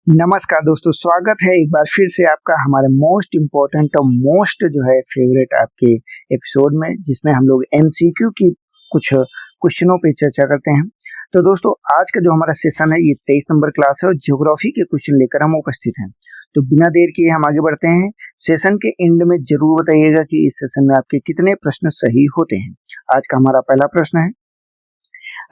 नमस्कार दोस्तों, स्वागत है एक बार फिर से आपका हमारे मोस्ट इम्पोर्टेंट और मोस्ट जो है फेवरेट आपके एपिसोड में, जिसमें हम लोग एमसीक्यू की कुछ क्वेश्चनों पे चर्चा करते हैं। तो दोस्तों, आज का जो हमारा सेशन है ये 23 नंबर क्लास है और ज्योग्राफी के क्वेश्चन लेकर हम उपस्थित हैं। तो बिना देर किए हम आगे बढ़ते हैं। सेशन के एंड में जरूर बताइएगा कि इस सेशन में आपके कितने प्रश्न सही होते हैं। आज का हमारा पहला प्रश्न है,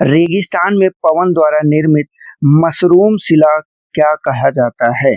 रेगिस्तान में पवन द्वारा निर्मित मशरूम शिला क्या कहा जाता है?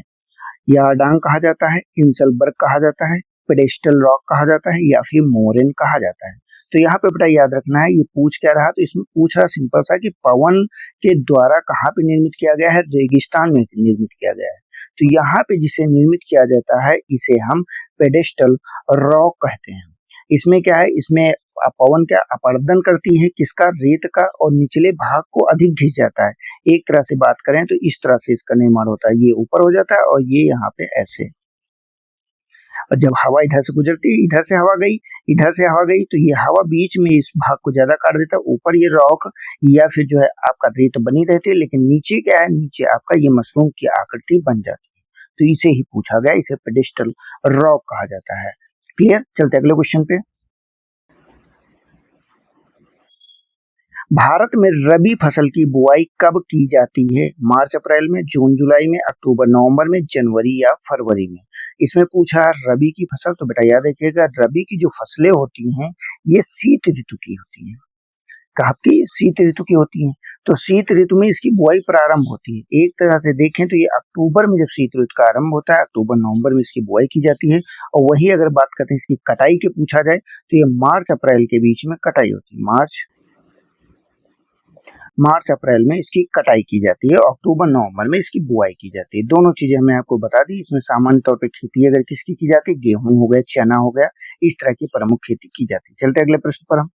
यारडांग कहा जाता है, इंसलबर्ग कहा जाता है, पेडेस्टल रॉक कहा जाता है या फिर मोरेन कहा जाता है। तो यहाँ पे बेटा याद रखना है, ये पूछ क्या रहा, तो इसमें पूछ रहा सिंपल सा कि पवन के द्वारा कहाँ पे निर्मित किया गया है? रेगिस्तान में निर्मित किया गया है। तो यहाँ पे जिसे निर्मित किया जाता है इसे हम पेडेस्टल रॉक कहते हैं। इसमें क्या है, इसमें पवन क्या अपरदन करती है, किसका? रेत का, और निचले भाग को अधिक खींच जाता है। एक तरह से बात करें तो इस तरह से इसका निर्माण होता है, ये ऊपर हो जाता है और ये यहाँ पे ऐसे। और जब हवा इधर से गुजरती है, इधर से हवा गई, इधर से हवा गई, तो ये हवा बीच में इस भाग को ज्यादा काट देता है। ऊपर ये रॉक या फिर जो है आपका रेत बनी रहती है, लेकिन नीचे क्या है, नीचे आपका ये मशरूम की आकृति बन जाती है। तो इसे ही पूछा गया, इसे पेडेस्टल रॉक कहा जाता है। क्लियर? चलते अगले क्वेश्चन पे। भारत में रबी फसल की बुआई कब की जाती है? मार्च अप्रैल में, जून जुलाई में, अक्टूबर नवंबर में, जनवरी या फरवरी में? इसमें पूछा है रबी की फसल, तो बेटा याद रखिएगा, रबी की जो फसलें होती हैं ये शीत ऋतु की होती हैं। कब की? शीत ऋतु की होती हैं। तो शीत ऋतु में इसकी बुआई प्रारंभ होती है। एक तरह से देखें तो ये अक्टूबर में जब शीत ऋतु का आरंभ होता है, अक्टूबर नवंबर में इसकी बुआई की जाती है। और वही अगर बात करते हैं इसकी कटाई की पूछा जाए तो ये मार्च अप्रैल के बीच में कटाई होती है। मार्च अप्रैल में इसकी कटाई की जाती है, अक्टूबर नवंबर में इसकी बुआई की जाती है। दोनों चीजें हमने आपको बता दी। इसमें सामान्य तौर पे खेती अगर किसकी की जाती है, गेहूं हो गया, चना हो गया, इस तरह की प्रमुख खेती की जाती है। चलते अगले प्रश्न पर हम।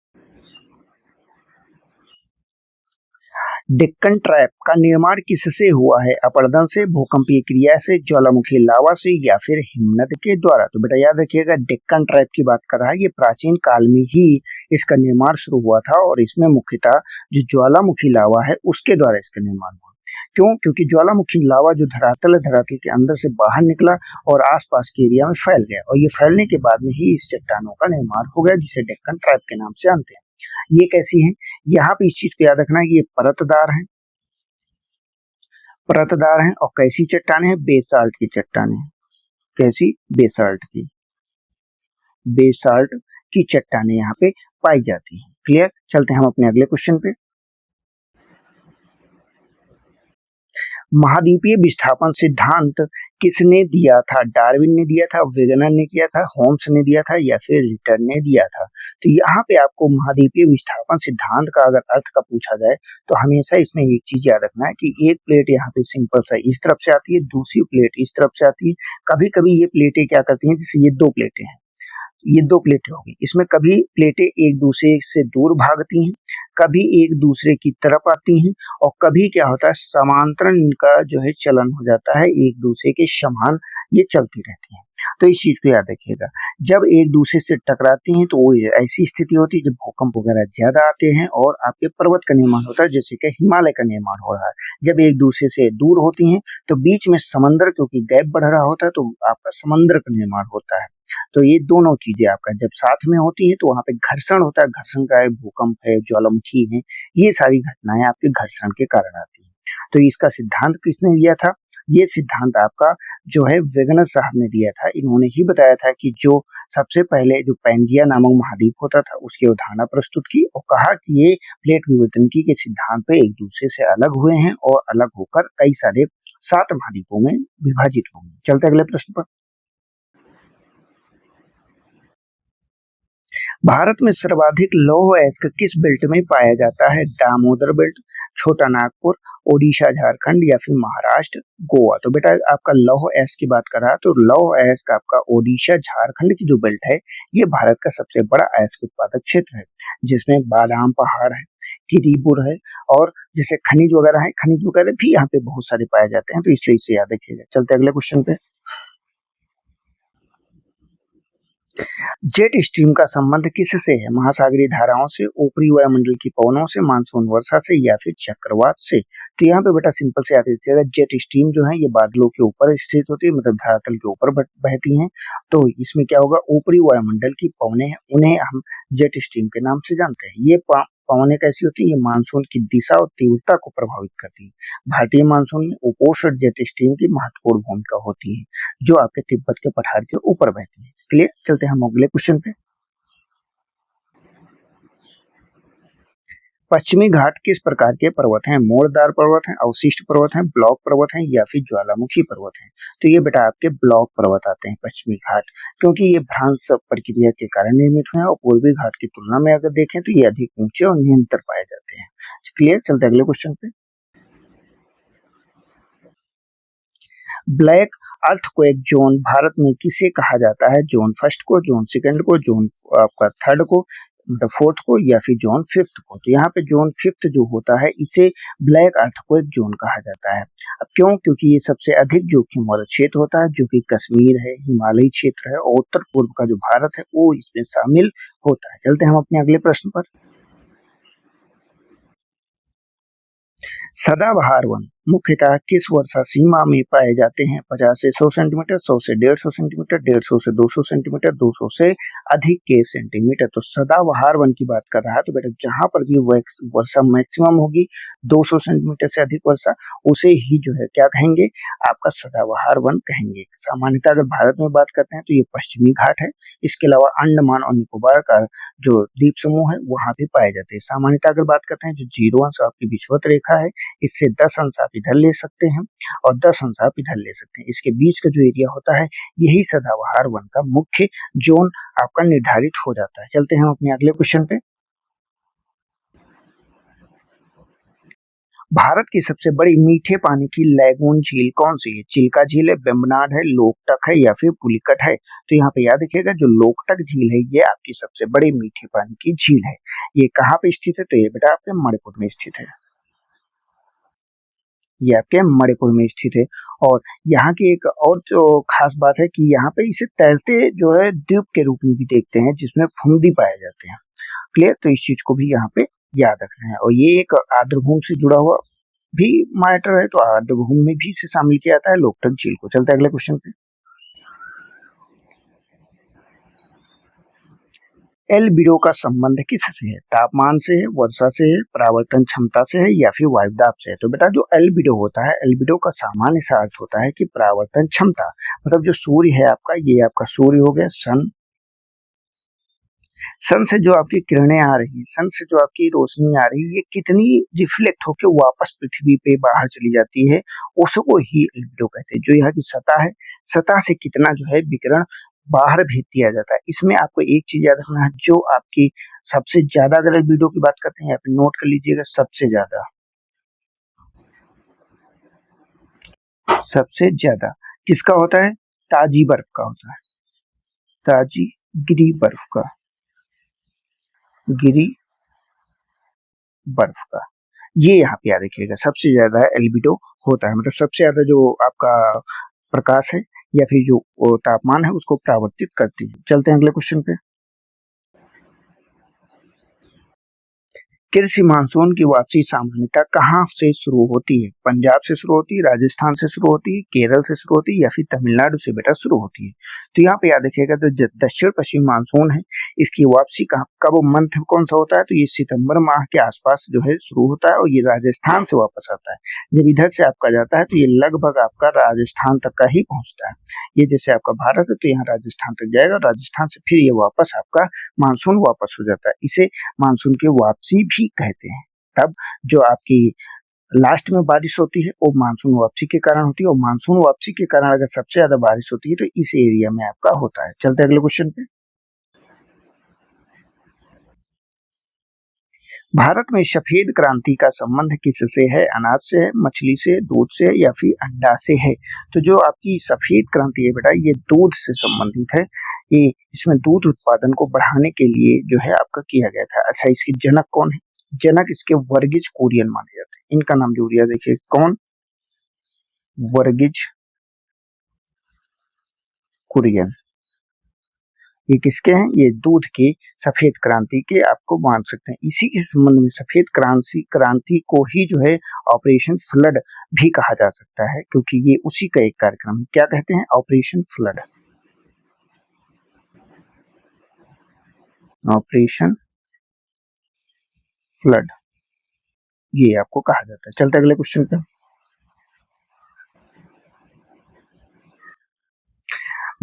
डेक्कन ट्रैप का निर्माण किससे हुआ है? अपरदन से, भूकंपीय क्रिया से, ज्वालामुखी लावा से या फिर हिमनद के द्वारा? तो बेटा याद रखिएगा, डेक्कन ट्रैप की बात कर रहा है, ये प्राचीन काल में ही इसका निर्माण शुरू हुआ था और इसमें मुख्यतः जो ज्वालामुखी लावा है उसके द्वारा इसका निर्माण हुआ। क्यों? क्योंकि ज्वालामुखी लावा जो धरातल है, धरातल के अंदर से बाहर निकला और आसपास के एरिया में फैल गया, और ये फैलने के बाद में ही इस चट्टानों का निर्माण हो गया, जिसे डेक्कन ट्रैप के नाम से जानते हैं। ये कैसी है? यहाँ पे इस चीज को याद रखना है, ये परतदार है, परतदार हैं। और कैसी चट्टाने हैं? बेसाल्ट की चट्टाने हैं। कैसी? बेसाल्ट की, बेसाल्ट की चट्टाने यहाँ पे पाई जाती हैं। क्लियर? चलते हैं हम अपने अगले क्वेश्चन पे। महाद्वीपीय विस्थापन सिद्धांत किसने दिया था? डार्विन ने दिया था, वेगनर ने किया था, होम्स ने दिया था या फिर रिटर ने दिया था? तो यहाँ पे आपको महाद्वीपीय विस्थापन सिद्धांत का अगर अर्थ का पूछा जाए तो हमेशा इसमें एक चीज याद रखना है कि एक प्लेट यहाँ पे सिंपल सा इस तरफ से आती है, दूसरी प्लेट इस तरफ से आती है। कभी कभी ये प्लेटें क्या करती हैं, जैसे ये दो प्लेटें हैं, ये दो प्लेटें होगी, इसमें कभी प्लेटें एक दूसरे से दूर भागती हैं, कभी एक दूसरे की तरफ आती हैं, और कभी क्या होता है, समांतरण इनका जो है चलन हो जाता है, एक दूसरे के समान ये चलती रहती हैं। तो इस चीज को याद रखिएगा, जब एक दूसरे से टकराती हैं तो वो ऐसी स्थिति होती है जब भूकंप वगैरह ज्यादा आते हैं और आपके पर्वत का निर्माण होता है, जैसे कि हिमालय का निर्माण हो रहा है। जब एक दूसरे से दूर होती हैं तो बीच में समंदर, क्योंकि गैप बढ़ रहा होता है, तो आपका समंदर का निर्माण होता है। तो ये दोनों चीजें आपका जब साथ में होती हैं तो वहां पे घर्षण होता है, घर्षण का है, भूकंप है, ज्वालामुखी है, ये सारी घटनाएं आपके घर्षण के कारण आती हैं। तो इसका सिद्धांत किसने दिया था? ये सिद्धांत आपका जो है वेगनर साहब ने दिया था। इन्होंने ही बताया था कि जो सबसे पहले जो पैंजिया नामक महाद्वीप होता था उसकी अवधारणा प्रस्तुत की और कहा कि ये प्लेट विवर्तनिकी के सिद्धांत पे एक दूसरे से अलग हुए हैं और अलग होकर कई सारे 7 महाद्वीपों में विभाजित होंगे। चलते अगले प्रश्न पर। भारत में सर्वाधिक लौह अयस्क किस बेल्ट में पाया जाता है? दामोदर बेल्ट, छोटा नागपुर, ओडिशा झारखंड या फिर महाराष्ट्र गोवा? तो बेटा आपका लौह अयस्क की बात कर रहा है, तो लौह अयस्क आपका ओडिशा झारखंड की जो बेल्ट है ये भारत का सबसे बड़ा अयस्क उत्पादक क्षेत्र है, जिसमें बादाम पहाड़ है, किरीबुर है, और जैसे खनिज वगैरह है, खनिज वगैरह भी यहाँ पे बहुत सारे पाए जाते हैं, तो इसलिए इसे याद रखिएगा। चलते अगले क्वेश्चन पे। जेट स्ट्रीम का संबंध किससे है? महासागरीय धाराओं से, ऊपरी वायुमंडल की पवनों से, मानसून वर्षा से या फिर चक्रवात से? तो यहाँ पे बेटा सिंपल से याद रखिएगा, जेट स्ट्रीम जो है ये बादलों के ऊपर स्थित होती है, मतलब धरातल के ऊपर बहती हैं। तो इसमें क्या होगा, ऊपरी वायुमंडल की पवनें हैं, उन्हें हम जेट स्ट्रीम के नाम से जानते हैं। ये पवनें कैसी होती है? ये मानसून की दिशा और तीव्रता को प्रभावित करती है। भारतीय मानसून में उपोष्ण जेट स्ट्रीम की महत्वपूर्ण भूमिका होती है, जो आपके तिब्बत के पठार के ऊपर बहती है। क्लियर? चलते हैं हम अगले क्वेश्चन पे। पश्चिमी घाट किस प्रकार के पर्वत हैं? मोड़दार पर्वत हैं, अवशिष्ट पर्वत हैं, ब्लॉक पर्वत हैं या फिर ज्वालामुखी पर्वत हैं? तो ये बेटा आपके ब्लॉक पर्वत आते हैं पश्चिमी घाट, क्योंकि ये भ्रंश प्रक्रिया के कारण निर्मित हुए हैं और पूर्वी घाट की तुलना में अगर देखें तो ये अधिक ऊंचे और निरंतर पाए जाते हैं। क्लियर? चलते हैं अगले क्वेश्चन पे। ब्लैक अर्थक्वेक जोन भारत में किसे कहा जाता है? जोन फर्स्ट को, जोन सेकंड को, जोन आपका थर्ड को, मतलब फोर्थ को या फिर जोन फिफ्थ को? तो यहाँ पे जोन फिफ्थ जो होता है इसे ब्लैक अर्थक्वेक जोन कहा जाता है। अब क्यों? क्योंकि ये सबसे अधिक जोखिम वाला क्षेत्र होता है, जो कि कश्मीर है, हिमालयी क्षेत्र है और उत्तर पूर्व का जो भारत है वो इसमें शामिल होता है। चलते हैं हम अपने अगले प्रश्न पर। सदाबहार वन मुख्यतः किस वर्षा सीमा में पाए जाते हैं? 50 से 100 सेंटीमीटर, 100 से 150 सेंटीमीटर, 150 से 200 सेंटीमीटर, 200 से अधिक के सेंटीमीटर। तो सदाबहार वन की बात कर रहा है, तो बेटा जहां पर भी वर्षा मैक्सिमम होगी 200 सेंटीमीटर से अधिक वर्षा, उसे ही जो है क्या कहेंगे, आपका सदाबहार वन कहेंगे। सामान्यतः अगर भारत में बात करते हैं तो ये पश्चिमी घाट है। इसके अलावा अंडमान और निकोबार का जो द्वीप समूह है वहां भी पाए जाते हैं। सामान्यतः अगर बात करते हैं, जो 0 अंश आपकी विषुवत रेखा है, इससे 10 अंश आप इधर ले सकते हैं और 10 अंश आप इधर ले सकते हैं। इसके बीच का जो एरिया होता है यही सदाबहार वन का मुख्य जोन आपका निर्धारित हो जाता है। चलते हैं हम अपने अगले क्वेश्चन पे। भारत की सबसे बड़ी मीठे पानी की लैगून झील कौन सी है? चिल्का झील है, वेम्बनाड है, लोकटक है या फिर पुलिकट है? तो यहाँ पे याद रखिएगा, जो लोकटक झील है ये आपकी सबसे बड़ी मीठे पानी की झील है। ये कहाँ पे स्थित है? तो ये बेटा आपके मणिपुर में स्थित है। ये आपके मणिपुर में स्थित है। और यहाँ की एक और जो खास बात है कि यहाँ पे इसे तैरते जो है द्वीप के रूप में भी देखते हैं, जिसमें फुंदी पाए जाते हैं। क्लियर? तो इस चीज को भी यहाँ पे याद रखना है। और ये एक आर्द्रभूमि से जुड़ा हुआ भी मैटर है, तो आर्द्रभूमि में भी इसे शामिल किया जाता है लोकटक झील को। चलते हैं अगले क्वेश्चन पे। एल्बिडो का संबंध किससे है? तापमान से है, वर्षा से है, परावर्तन क्षमता से है या फिर वायुदाब से है? तो बेटा जो एल्बिडो होता है, एल्बिडो का सामान्य सा अर्थ होता है कि परावर्तन क्षमता, मतलब जो सूर्य है आपका, ये आपका सूर्य हो गया, सन। सन से जो आपकी किरणें आ रही है, सन से जो आपकी रोशनी आ रही है, ये कितनी रिफ्लेक्ट होकर वापस पृथ्वी पे बाहर चली जाती है, उसको ही एल्बिडो कहते हैं। जो यहाँ की सतह है, सतह से कितना जो है विकिरण बाहर भेज दिया जाता है। इसमें आपको एक चीज याद रखना है, जो आपकी सबसे ज्यादा, अगर एल्बिडो की बात करते हैं, यहाँ पे नोट कर लीजिएगा, सबसे ज्यादा किसका होता है? ताजी बर्फ का होता है, ताजी गिरी बर्फ का, गिरी बर्फ का। ये यहाँ पे याद रखिएगा, सबसे ज्यादा एल्बिडो होता है, मतलब सबसे ज्यादा जो आपका प्रकाश है या फिर जो तापमान है उसको परावर्तित करती है। चलते हैं अगले क्वेश्चन पे। कृषि मानसून की वापसी सामान्यतः कहाँ से शुरू होती है? पंजाब से शुरू होती है, राजस्थान से शुरू होती है, केरल से शुरू होती है या फिर तमिलनाडु से बेटा शुरू होती है? तो यहाँ पे याद रखिएगा, तो दक्षिण पश्चिम मानसून है, इसकी वापसी कब मंथ कौन सा होता है? तो ये सितंबर माह के आसपास जो है शुरू होता है और ये राजस्थान से वापस आता है। जब इधर से आपका जाता है तो ये लगभग आपका राजस्थान तक का ही पहुंचता है। ये जैसे आपका भारत है तो यहाँ राजस्थान तक जाएगा, राजस्थान से फिर ये वापस आपका मानसून वापस हो जाता है। इसे मानसून की वापसी भी कहते हैं। तब जो आपकी लास्ट में बारिश होती है वो मानसून वापसी के कारण होती है, और मानसून वापसी के कारण अगर सबसे ज्यादा बारिश होती है तो इस एरिया में आपका होता है। चलते अगले क्वेश्चन पे। भारत में सफेद क्रांति का संबंध किससे है? अनाज से है, मछली से, दूध से या फिर अंडा से है? तो जो आपकी सफेद क्रांति है बेटा, ये दूध से संबंधित है। ये इसमें दूध उत्पादन को बढ़ाने के लिए जो है आपका किया गया था। अच्छा, इसके जनक कौन है? जनक इसके वर्गीज कुरियन माने जाते हैं। इनका नाम जो दिया देखिए, कौन? वर्गीज कुरियन। ये किसके हैं? ये दूध के सफेद क्रांति के आपको मान सकते हैं। इसी के संबंध में सफेद क्रांति को ही जो है ऑपरेशन फ्लड भी कहा जा सकता है, क्योंकि ये उसी का एक कार्यक्रम है। क्या कहते हैं? Operation flood. ऑपरेशन फ्लड ये आपको कहा जाता है। चलते अगले क्वेश्चन पे।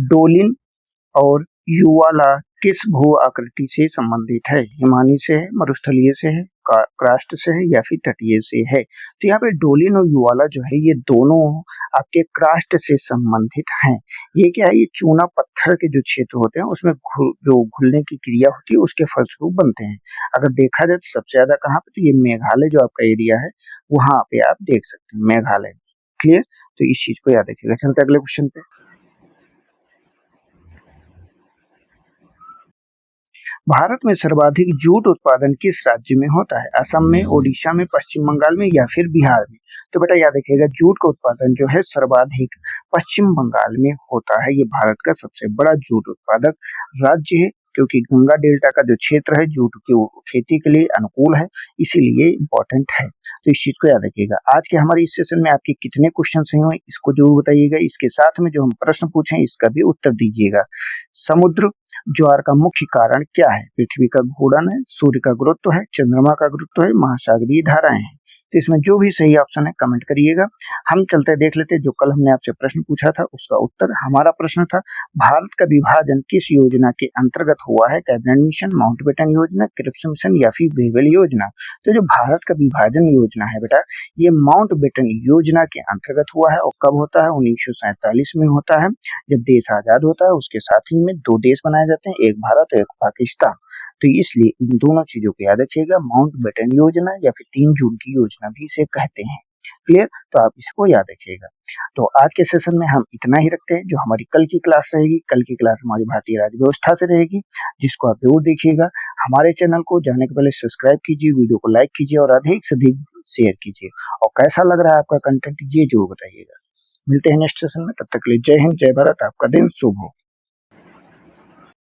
डोलिन और युवाला किस भू आकृति से संबंधित है? हिमानी से है, मरुस्थलीय से है, कास्ट से है या फिर तटीय से है? तो यहाँ पे डोलिन और युवाला जो है ये दोनों आपके कास्ट से संबंधित हैं। ये क्या है? ये चूना पत्थर के जो क्षेत्र होते हैं उसमें जो घुलने की क्रिया होती है उसके फलस्वरूप बनते हैं। अगर देखा जाए तो सबसे ज्यादा कहाँ पे? तो ये मेघालय जो आपका एरिया है वहां पे आप देख सकते हैं, मेघालय। क्लियर? तो इस चीज को याद रखिएगा। चलते अगले क्वेश्चन पे। भारत में सर्वाधिक जूट उत्पादन किस राज्य में होता है? असम में, ओडिशा में, पश्चिम बंगाल में या फिर बिहार में? तो बेटा याद रखिएगा, जूट का उत्पादन जो है सर्वाधिक पश्चिम बंगाल में होता है। ये भारत का सबसे बड़ा जूट उत्पादक राज्य है, क्योंकि गंगा डेल्टा का जो क्षेत्र है जूट की खेती के लिए अनुकूल है, इसीलिए इम्पोर्टेंट है। तो इस चीज को याद रखिएगा। आज के हमारे इस सेशन में आपके कितने क्वेश्चन सही हुए इसको जरूर बताइएगा। इसके साथ में जो हम प्रश्न पूछे इसका भी उत्तर दीजिएगा। समुद्र ज्वार का मुख्य कारण क्या है? पृथ्वी का घूर्णन है, सूर्य का गुरुत्व है, चंद्रमा का गुरुत्व है, महासागरीय धाराएं हैं। तो इसमें जो भी सही ऑप्शन है कमेंट करिएगा। हम चलते देख लेते जो कल हमने आपसे प्रश्न पूछा था उसका उत्तर। हमारा प्रश्न था, भारत का विभाजन किस योजना के अंतर्गत हुआ है? कैबिनेट मिशन, माउंटबेटन योजना, क्रिप्स मिशन या फिर वेवेल योजना? तो जो भारत का विभाजन योजना है बेटा, ये माउंटबेटन योजना के अंतर्गत हुआ है। और कब होता है? 1947 में होता है, जब देश आजाद होता है। उसके साथ ही में दो देश बनाए जाते हैं, एक भारत और एक पाकिस्तान। तो इसलिए इन दोनों चीजों को याद रखिएगा, माउंटबेटन योजना या फिर 3 जून की योजना भी इसे कहते हैं। क्लियर? तो आप इसको याद रखिएगा। तो आज के सेशन में हम इतना ही रखते हैं। जो हमारी कल की क्लास रहेगी, कल की क्लास हमारी भारतीय राज्य व्यवस्था से रहेगी, जिसको आप जरूर देखिएगा। हमारे चैनल को जाने के पहले सब्सक्राइब कीजिए, वीडियो को लाइक कीजिए और अधिक से अधिक शेयर कीजिए। और कैसा लग रहा है आपका कंटेंट ये जरूर बताइएगा। मिलते हैं नेक्स्ट सेशन में, तब तक के लिए जय हिंद, जय भारत, आपका दिन शुभ हो।